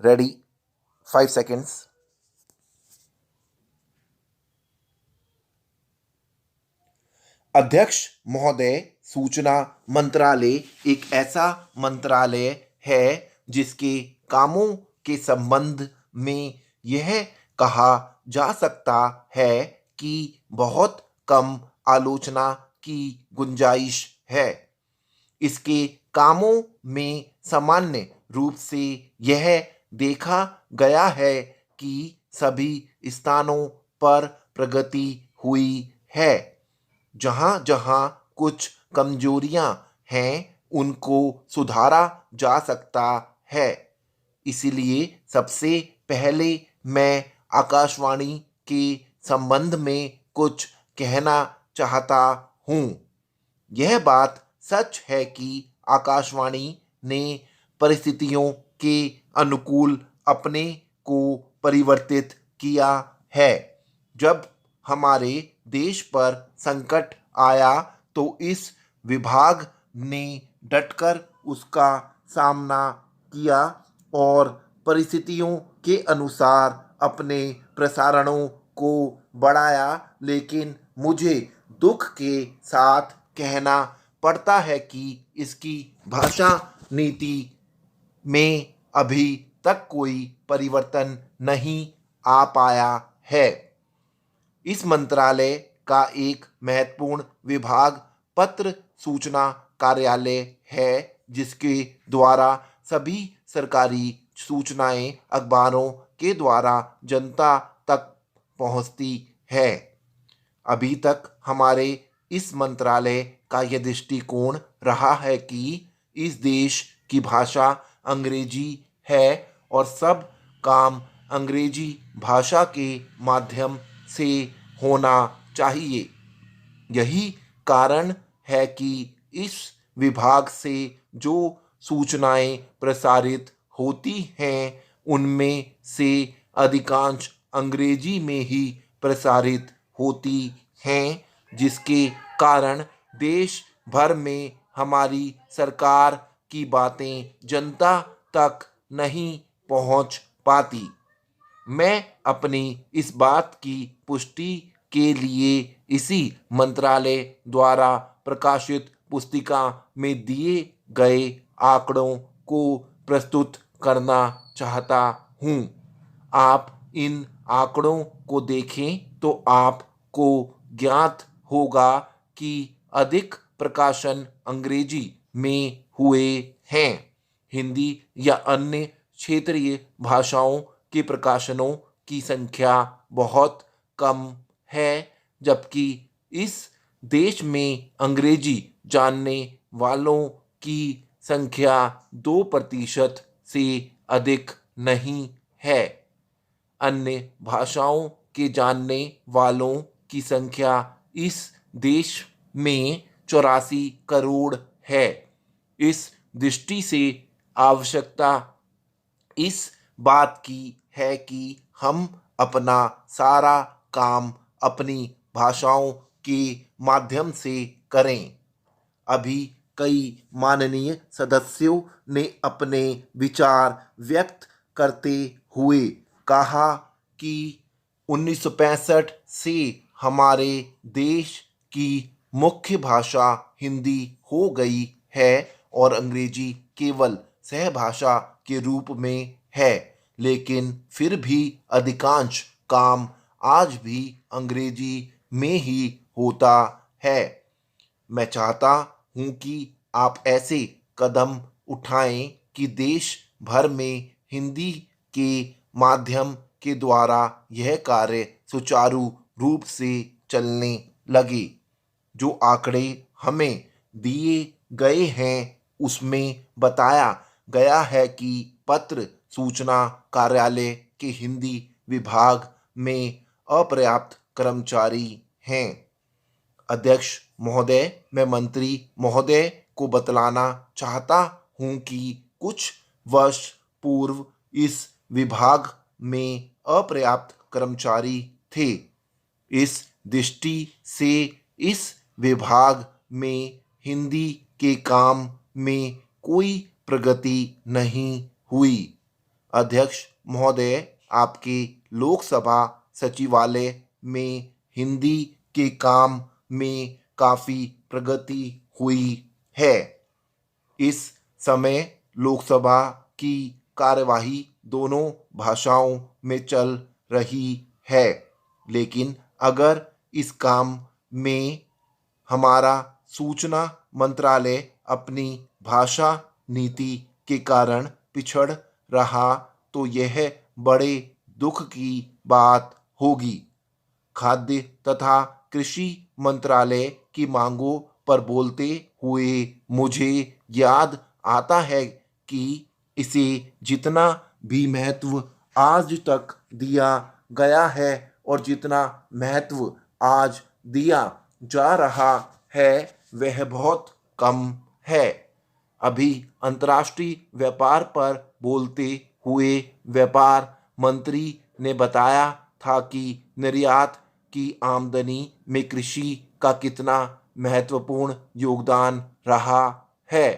Ready 5 seconds. अध्यक्ष महोदय, सूचना मंत्रालय एक ऐसा मंत्रालय है जिसके कामों के संबंध में यह कहा जा सकता है कि बहुत कम आलोचना की गुंजाइश है। इसके कामों में सामान्य रूप से यह देखा गया है कि सभी स्थानों पर प्रगति हुई है। जहाँ जहाँ कुछ कमजोरियाँ हैं उनको सुधारा जा सकता है। इसलिए सबसे पहले मैं आकाशवाणी के संबंध में कुछ कहना चाहता हूँ। यह बात सच है कि आकाशवाणी ने परिस्थितियों के अनुकूल अपने को परिवर्तित किया है। जब हमारे देश पर संकट आया तो इस विभाग ने डटकर उसका सामना किया और परिस्थितियों के अनुसार अपने प्रसारणों को बढ़ाया। लेकिन मुझे दुख के साथ कहना पड़ता है कि इसकी भाषा नीति में अभी तक कोई परिवर्तन नहीं आ पाया है। इस मंत्रालय का एक महत्वपूर्ण विभाग पत्र सूचना कार्यालय है, जिसके द्वारा सभी सरकारी सूचनाएं अखबारों के द्वारा जनता तक पहुंचती है। अभी तक हमारे इस मंत्रालय का यह दृष्टिकोण रहा है कि इस देश की भाषा अंग्रेजी है और सब काम अंग्रेजी भाषा के माध्यम से होना चाहिए। यही कारण है कि इस विभाग से जो सूचनाएं प्रसारित होती हैं उनमें से अधिकांश अंग्रेजी में ही प्रसारित होती हैं, जिसके कारण देश भर में हमारी सरकार की बातें जनता तक नहीं पहुंच पाती। मैं अपनी इस बात की पुष्टि के लिए इसी मंत्रालय द्वारा प्रकाशित पुस्तिका में दिए गए आंकड़ों को प्रस्तुत करना चाहता हूँ। आप इन आंकड़ों को देखें तो आपको ज्ञात होगा कि अधिक प्रकाशन अंग्रेजी में हुए हैं। हिंदी या अन्य क्षेत्रीय भाषाओं के प्रकाशनों की संख्या बहुत कम है, जबकि इस देश में अंग्रेजी जानने वालों की संख्या 2% से अधिक नहीं है। अन्य भाषाओं के जानने वालों की संख्या इस देश में 84 करोड़ है। इस दृष्टि से आवश्यकता इस बात की है कि हम अपना सारा काम अपनी भाषाओं के माध्यम से करें। अभी कई माननीय सदस्यों ने अपने विचार व्यक्त करते हुए कहा कि 1965 से हमारे देश की मुख्य भाषा हिंदी हो गई है और अंग्रेजी केवल सहभाषा के रूप में है, लेकिन फिर भी अधिकांश काम आज भी अंग्रेजी में ही होता है। मैं चाहता हूँ कि आप ऐसे कदम उठाएं कि देश भर में हिंदी के माध्यम के द्वारा यह कार्य सुचारू रूप से चलने लगे। जो आंकड़े हमें दिए गए हैं उसमें बताया गया है कि पत्र सूचना कार्यालय के हिंदी विभाग में अपर्याप्त कर्मचारी हैं। अध्यक्ष महोदय, मैं मंत्री महोदय को बतलाना चाहता हूँ कि कुछ वर्ष पूर्व इस विभाग में अपर्याप्त कर्मचारी थे। इस दृष्टि से इस विभाग में हिंदी के काम में कोई प्रगति नहीं हुई। अध्यक्ष महोदय, आपके लोकसभा सचिवालय में हिंदी के काम में काफ़ी प्रगति हुई है। इस समय लोकसभा की कार्यवाही दोनों भाषाओं में चल रही है, लेकिन अगर इस काम में हमारा सूचना मंत्रालय अपनी भाषा नीति के कारण पिछड़ रहा तो यह बड़े दुख की बात होगी। खाद्य तथा कृषि मंत्रालय की मांगों पर बोलते हुए मुझे याद आता है कि इसे जितना भी महत्व आज तक दिया गया है और जितना महत्व आज दिया जा रहा है वह बहुत कम है। अभी अंतर्राष्ट्रीय व्यापार पर बोलते हुए व्यापार मंत्री ने बताया था कि निर्यात की आमदनी में कृषि का कितना महत्वपूर्ण योगदान रहा है।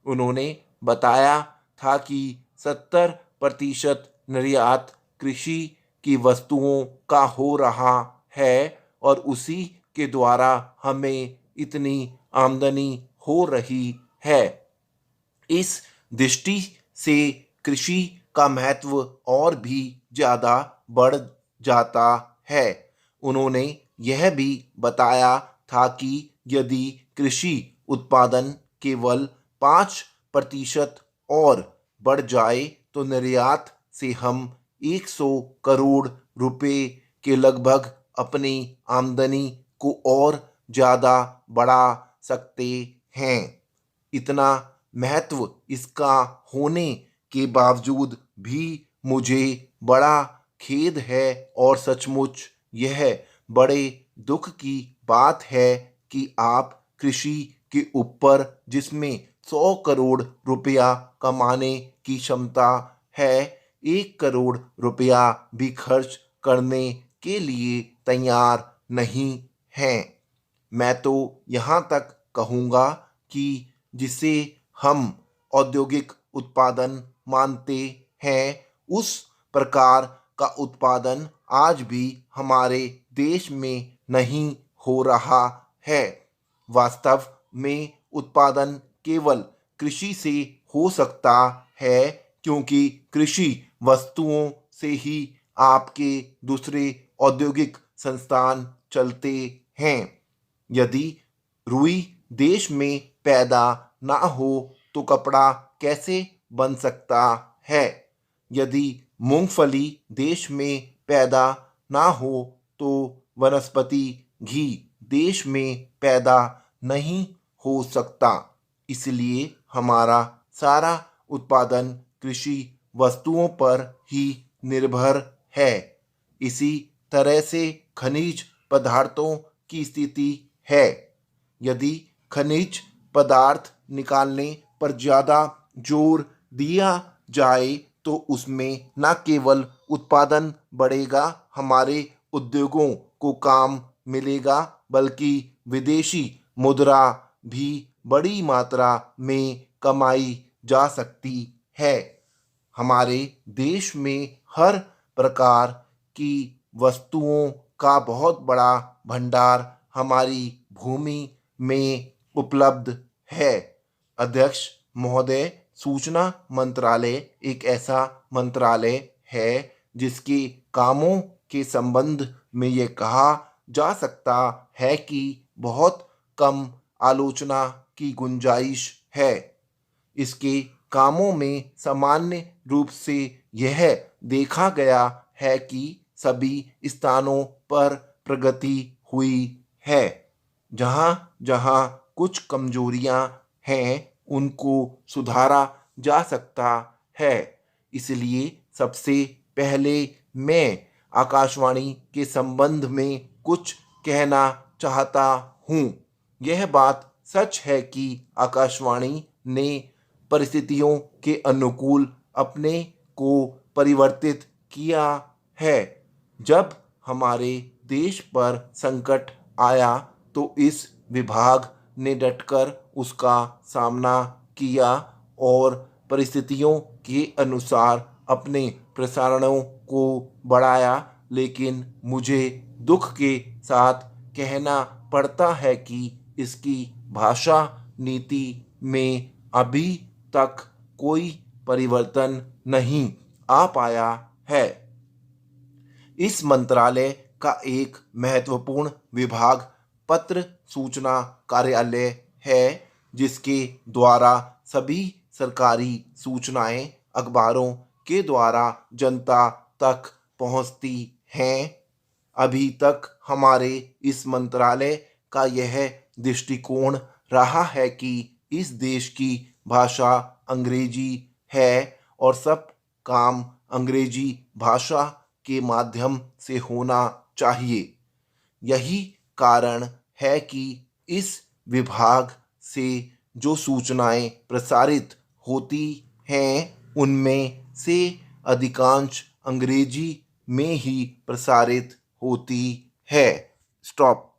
उन्होंने बताया था कि 70% निर्यात कृषि की वस्तुओं का हो रहा है और उसी के द्वारा हमें इतनी आमदनी हो रही है। इस दृष्टि से कृषि का महत्व और भी ज़्यादा बढ़ जाता है। उन्होंने यह भी बताया था कि यदि कृषि उत्पादन केवल 5% और बढ़ जाए तो निर्यात से हम 100 करोड़ रुपए के लगभग अपनी आमदनी को और ज़्यादा बढ़ा सकते हैं। इतना महत्व इसका होने के बावजूद भी मुझे बड़ा खेद है और सचमुच यह बड़े दुख की बात है कि आप कृषि के ऊपर जिसमें 100 करोड़ रुपया कमाने की क्षमता है 1 करोड़ रुपया भी खर्च करने के लिए तैयार नहीं हैं। मैं तो यहाँ तक कहूँगा कि जिसे हम औद्योगिक उत्पादन मानते हैं उस प्रकार का उत्पादन आज भी हमारे देश में नहीं हो रहा है। वास्तव में उत्पादन केवल कृषि से हो सकता है क्योंकि कृषि वस्तुओं से ही आपके दूसरे औद्योगिक संस्थान चलते हैं। यदि रुई देश में पैदा ना हो तो कपड़ा कैसे बन सकता है? यदि मूंगफली देश में पैदा ना हो तो वनस्पति घी देश में पैदा नहीं हो सकता। इसलिए हमारा सारा उत्पादन कृषि वस्तुओं पर ही निर्भर है। इसी तरह से खनिज पदार्थों की स्थिति है। यदि खनिज पदार्थ निकालने पर ज़्यादा जोर दिया जाए तो उसमें न केवल उत्पादन बढ़ेगा, हमारे उद्योगों को काम मिलेगा, बल्कि विदेशी मुद्रा भी बड़ी मात्रा में कमाई जा सकती है। हमारे देश में हर प्रकार की वस्तुओं का बहुत बड़ा भंडार हमारी भूमि में उपलब्ध है। अध्यक्ष महोदय, सूचना मंत्रालय एक ऐसा मंत्रालय है जिसके कामों के संबंध में ये कहा जा सकता है कि बहुत कम आलोचना की गुंजाइश है। इसके कामों में सामान्य रूप से यह देखा गया है कि सभी स्थानों पर प्रगति हुई है। जहाँ जहाँ कुछ कमजोरियाँ हैं उनको सुधारा जा सकता है। इसलिए सबसे पहले मैं आकाशवाणी के संबंध में कुछ कहना चाहता हूँ। यह बात सच है कि आकाशवाणी ने परिस्थितियों के अनुकूल अपने को परिवर्तित किया है। जब हमारे देश पर संकट आया तो इस विभाग ने डटकर उसका सामना किया और परिस्थितियों के अनुसार अपने प्रसारणों को बढ़ाया, लेकिन मुझे दुख के साथ कहना पड़ता है कि इसकी भाषा नीति में अभी तक कोई परिवर्तन नहीं आ पाया है। इस मंत्रालय का एक महत्वपूर्ण विभाग पत्र सूचना कार्यालय है, जिसके द्वारा सभी सरकारी सूचनाएं अखबारों के द्वारा जनता तक पहुंचती हैं। अभी तक हमारे इस मंत्रालय का यह दृष्टिकोण रहा है कि इस देश की भाषा अंग्रेजी है और सब काम अंग्रेजी भाषा के माध्यम से होना चाहिए। यही कारण है कि इस विभाग से जो सूचनाएं प्रसारित होती हैं, उनमें से अधिकांश अंग्रेजी में ही प्रसारित होती है। स्टॉप।